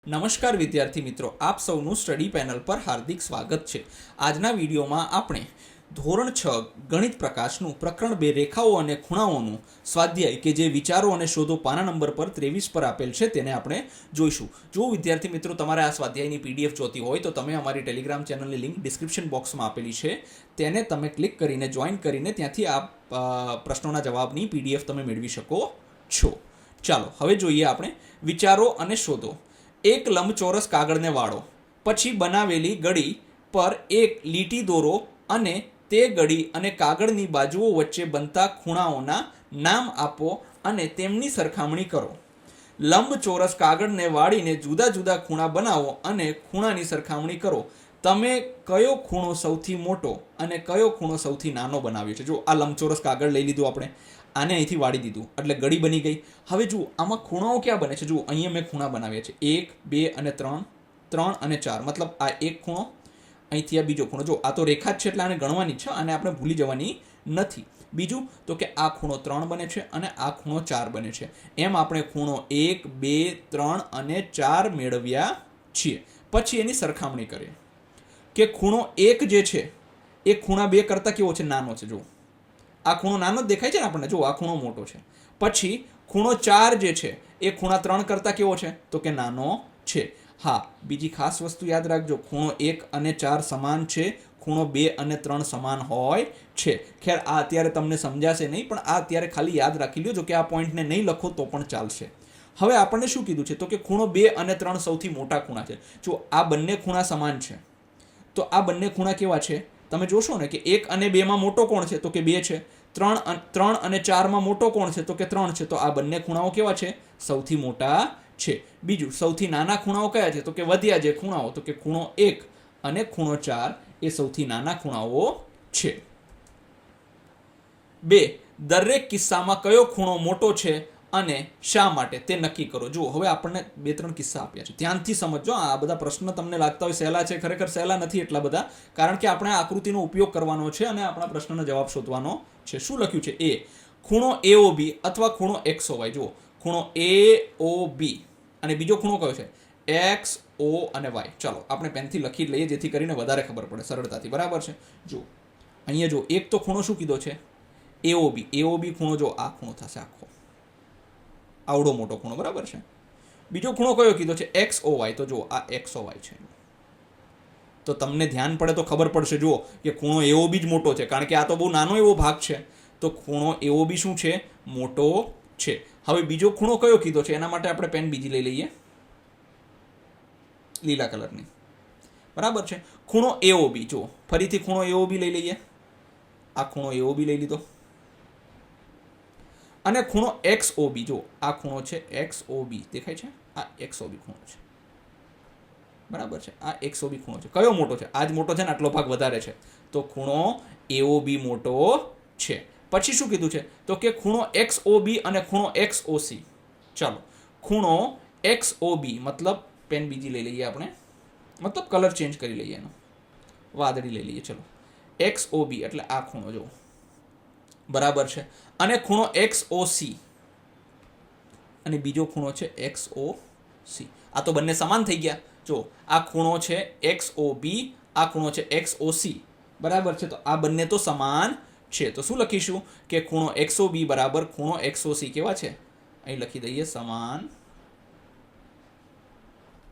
નમસ્કાર વિદ્યાર્થી મિત્રો, આપ સૌનું સ્ટડી પેનલ પર હાર્દિક સ્વાગત છે. આજના વિડીયોમાં આપણે ધોરણ 6 ગણિત પ્રકાશનું પ્રકરણ 2 રેખાઓ અને ખૂણાઓનું સ્વાધ્યાય કે જે વિચારો અને શોધો પાના નંબર પર 23 પર આપેલ છે તેને આપણે જોઈશું. જો વિદ્યાર્થી મિત્રો તમારે આ સ્વાધ્યાયની પીડીએફ જોતી હોય તો તમે અમારી ટેલિગ્રામ ચેનલની લિંક ડિસ્ક્રિપ્શન બોક્સમાં આપેલી છે, તેને તમે ક્લિક કરીને જોઈન કરીને ત્યાંથી આ પ્રશ્નોના જવાબની પીડીએફ તમે મેળવી શકો છો. ચાલો હવે જોઈએ આપણે વિચારો અને શોધો. એક લંબચોરસ કાગળને વાળો, પછી બનાવેલી ગળી પર એક લીટી દોરો અને તે ગળી અને કાગળની બાજુઓ વચ્ચે બનતા ખૂણાઓના નામ આપો અને તેમની સરખામણી કરો. લંબચોરસ કાગળને વાળીને જુદા જુદા ખૂણા બનાવો અને ખૂણાની સરખામણી કરો. તમે કયો ખૂણો સૌથી મોટો અને કયો ખૂણો સૌથી નાનો બનાવ્યો છે? જો આ લંબચોરસ કાગળ લઈ લીધું આપણે, આને અહીંથી વાળી દીધું એટલે ગળી બની ગઈ. હવે જુઓ આમાં ખૂણાઓ ક્યાં બને છે? જુઓ અહીંયા મેં ખૂણા બનાવ્યા છે 1, 2 અને 3, 3 અને 4, મતલબ આ એક ખૂણો, અહીંથી આ બીજો ખૂણો. જો આ તો રેખા જ છે એટલે આને ગણવાની છે, આને આપણે ભૂલી જવાની નથી. બીજું તો કે આ ખૂણો 3 બને છે અને આ ખૂણો 4 બને છે. એમ આપણે ખૂણો 1, 2, 3 અને 4 મેળવ્યા છીએ. પછી એની સરખામણી કરીએ કે ખૂણો 1 જે છે એ ખૂણા 2 કરતાં કેવો છે? નાનો છે. જુઓ આ ખૂણો નાનો જ દેખાય છે ને આપણને, જો આ ખૂણો મોટો છે. પછી ખૂણો 4 જે છે એ ખૂણા 3 કરતાં કેવો છે? તો કે નાનો છે. હા, બીજી ખાસ વસ્તુ યાદ રાખજો, ખૂણો 1 અને 4 સમાન છે, ખૂણો 2 અને 3 સમાન હોય છે. ખેર આ અત્યારે તમને સમજાશે નહીં, પણ આ અત્યારે ખાલી યાદ રાખી લ્યો. જો કે આ પોઈન્ટને નહીં લખો તો પણ ચાલશે. હવે આપણને શું કીધું છે? તો કે ખૂણો 2 અને 3 સૌથી મોટા ખૂણા છે. જો આ બંને ખૂણા સમાન છે તો આ બંને ખૂણા કેવા છે? તમે જોશો ને કે 1 અને 2 માં મોટો કોણ છે? તો કે 2 છે. 3 અને 4 માં મોટો કોણ છે? તો કે 3 છે. તો આ બંને ખૂણાઓ કેવા છે? સૌથી મોટા છે. બીજું, સૌથી નાના ખૂણાઓ કયા છે? તો કે વધ્યા જે ખૂણાઓ, તો કે ખૂણો 1 અને ખૂણો 4 એ સૌથી નાના ખૂણાઓ છે. 2, દરેક કિસ્સામાં કયો ખૂણો મોટો છે અને શા માટે તે નક્કી કરો. જુઓ હવે આપણને 2-3 કિસ્સા આપ્યા છે, ધ્યાનથી સમજો. આ બધા પ્રશ્ન તમને લાગતા હોય સહેલા છે, ખરેખર સહેલા નથી એટલા બધા, કારણ કે આપણે આકૃતિનો ઉપયોગ કરવાનો છે અને આપણા પ્રશ્નનો જવાબ શોધવાનો છે. શું લખ્યું છે? એ ખૂણો AOB અથવા ખૂણો XOY. જુઓ ખૂણો AOB અને બીજો ખૂણો કયો છે? XO અને Y. ચાલો આપણે પેનથી લખી લઈએ જેથી કરીને વધારે ખબર પડે સરળતાથી. બરાબર છે? જુઓ અહીંયા જો એક તો ખૂણો શું કીધો છે? AOB. AOB ખૂણો જો આ ખૂણો થશે આખો, આવડો મોટો ખૂણો. બરાબર છે? બીજો ખૂણો કયો કીધો છે? XOY. તો જુઓ આ XOY છે. તો તમને ધ્યાન પડે તો ખબર પડશે. જુઓ કે ખૂણો AOB જ મોટો છે, કારણ કે આ તો બહુ નાનો એવો ભાગ છે. તો ખૂણો AOB શું છે? મોટો છે. હવે બીજો ખૂણો કયો કીધો છે? એના માટે આપણે પેન બીજી લઈ લઈએ, લીલા કલરની. બરાબર છે? ખૂણો AOB. જુઓ ફરીથી ખૂણો AOB લઈ લઈએ. આ ખૂણો AOB લઈ લીધો. અને ખૂણો XOB. જો આ ખૂણો છે XOB, દેખાય છે? આ XOB ખૂણો છે. બરાબર છે? આ XOB ખૂણો છે. કયો મોટો છે? આ જ મોટો છે ને, આટલો ભાગ વધારે છે. તો ખૂણો AOB મોટો છે. પછી શું કીધું છે? તો કે ખૂણો XOB અને ખૂણો XOC. ચાલો ખૂણો XOB મતલબ પેન બીજી લઈ લઈએ આપણે, મતલબ કલર ચેન્જ કરી લઈએ, એનો વાદળી લઈ લઈએ. ચલો XOB એટલે આ ખૂણો જો, બરાબર છે? અને ખૂણો XOC અને બીજો ખૂણો છે XOC. આ તો બંને સમાન થઈ ગયા. જો આ ખૂણો છે XOB, આ ખૂણો છે XOC. બરાબર છે? તો આ બંને તો સમાન છે. તો શું લખીશું? કે ખૂણો XOB બરાબર ખૂણો XOC કેવા છે? અહીં લખી દઈએ, સમાન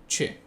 છે.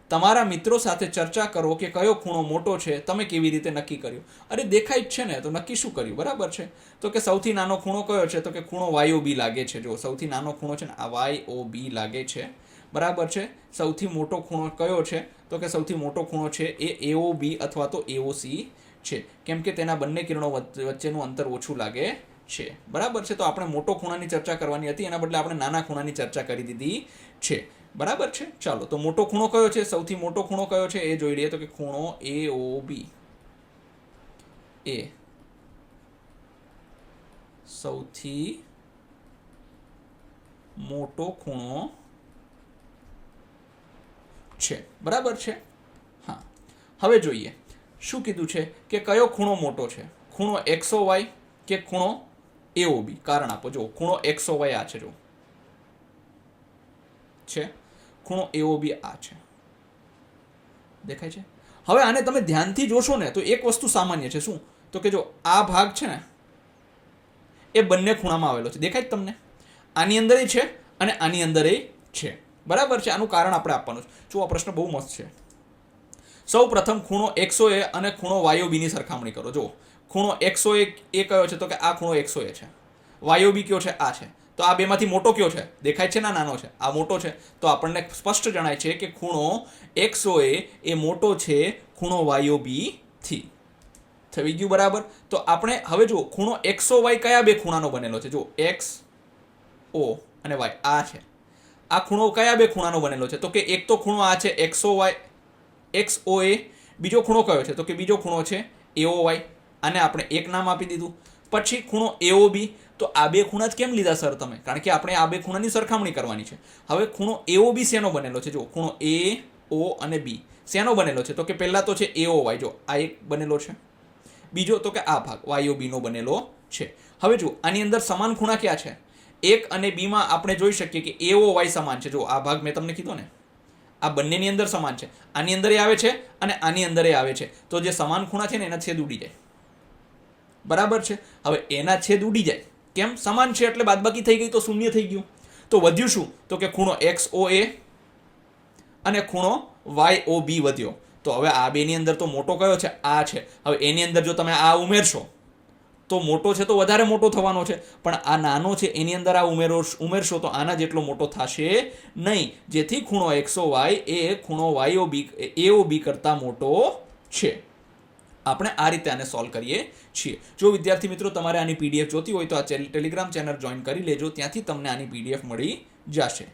તમારા મિત્રો સાથે ચર્ચા કરો કે કયો ખૂણો મોટો છે. તમે કેવી રીતે નક્કી કર્યું? અરે દેખાય જ છે ને, તો નક્કી શું કર્યું? બરાબર છે? તો કે સૌથી નાનો ખૂણો કયો છે? તો કે ખૂણો YOB લાગે છે. જો સૌથી નાનો ખૂણો છે ને આ YOB લાગે છે. બરાબર છે? સૌથી મોટો ખૂણો કયો છે? તો કે સૌથી મોટો ખૂણો છે એ AOB અથવા તો AOC છે, કેમ કે તેના બંને કિરણો વચ્ચેનું અંતર ઓછું લાગે છે. બરાબર છે? તો આપણે મોટો ખૂણાની ચર્ચા કરવાની હતી, એના બદલે આપણે નાના ખૂણાની ચર્ચા કરી દીધી છે. બરાબર છે? ચાલો તો મોટો ખૂણો કયો છે? સૌથી મોટો ખૂણો કયો છે એ જોઈ લઈએ. તો કે ખૂણો AOB એ સૌથી મોટો ખૂણો છે. બરાબર છે? હા, હવે જોઈએ શું કીધું છે કે કયો ખૂણો મોટો છે, ખૂણો XOY કે ખૂણો AOB. કારણ આપો. જો ખૂણો XOY આ છે, જો છે. ખૂણો AOB આ છે. દેખાય છે? હવે આને તમે ધ્યાનથી જોશો ને તો એક વસ્તુ સામાન્ય છે. શું? તો કે જો આ ભાગ છે ને એ બંને ખૂણામાં આવેલો છે. દેખાય તમને? આની અંદર છે અને આની અંદર છે. બરાબર છે? આનું કારણ આપણે આપવાનું છે. જો આ પ્રશ્ન બહુ મસ્ત છે. સૌ પ્રથમ ખૂણો XOA અને ખૂણો YOB ની સરખામણી કરો. જો ખૂણો XOA એ કયો છે? તો કે આ ખૂણો XOA છે. YOB કયો છે? આ છે. તો આ બેમાંથી મોટો કયો છે? દેખાય છે ને નાનો છે? આ મોટો છે. તો આપણને સ્પષ્ટ જણાય છે કે ખૂણો XOA એ મોટો છે ખૂણો YOB થી. થઈ ગયું બરાબર? તો આપણે હવે જો ખૂણો XOY કયા બે ખૂણાનો બનેલો છે? જો XO અને Y આ છે. આ ખૂણો કયા બે ખૂણાનો બનેલો છે? તો કે એક તો ખૂણો આ છે XOA, બીજો ખૂણો કયો છે? તો કે બીજો ખૂણો છે AOY. આને આપણે એક નામ આપી દીધું. પછી ખૂણો AOB. તો આ બે ખૂણા જ કેમ લીધા સર તમે? કારણ કે આપણે આ બે ખૂણાની સરખામણી કરવાની છે. હવે ખૂણો AOB શેનો બનેલો છે? જો ખૂણો AO અને B શેનો બનેલો છે? તો કે પહેલા તો છે AOY. જો આ એક બનેલો છે. બીજો તો કે આ ભાગ YOB નો બનેલો છે. હવે જો આની અંદર સમાન ખૂણા ક્યાં છે? 1 અને B માં આપણે જોઈ શકીએ કે AOY સમાન છે. જો આ ભાગ મેં તમને કીધો ને, આ બંનેની અંદર સમાન છે. આની અંદર આવે છે અને આની અંદર આવે છે. તો જે સમાન ખૂણા છે ને એના છેદ ઉડી જાય. બરાબર છે? હવે એના છેદ ઉડી જાય કેમ? સમાન છે એટલે બાદબાકી થઈ ગઈ તો શૂન્ય થઈ ગયું. તો વધ્યું શું? તો કે ખૂણો XOA અને ખૂણો YOB વધ્યો. તો હવે આ બેની અંદર તો મોટો કયો છે? આ છે. હવે એની અંદર જો તમે આ ઉમેરશો તો મોટો છે તો વધારે મોટો થવાનો છે. પણ આ નાનો છે એની અંદર આ ઉમેરશો તો આના જેટલો મોટો થશે નહીં. જેથી ખૂણો XOY એ ખૂણો AOB કરતાં મોટો છે. આપણે આ રીતે આને સોલ્વ કરીએ છીએ. જો વિદ્યાર્થી મિત્રો તમારે આની PDF જોતી હોય તો આ ટેલિગ્રામ ચેનલ જોઈન કરી લેજો. ત્યાંથી તમને આની PDF મળી જશે.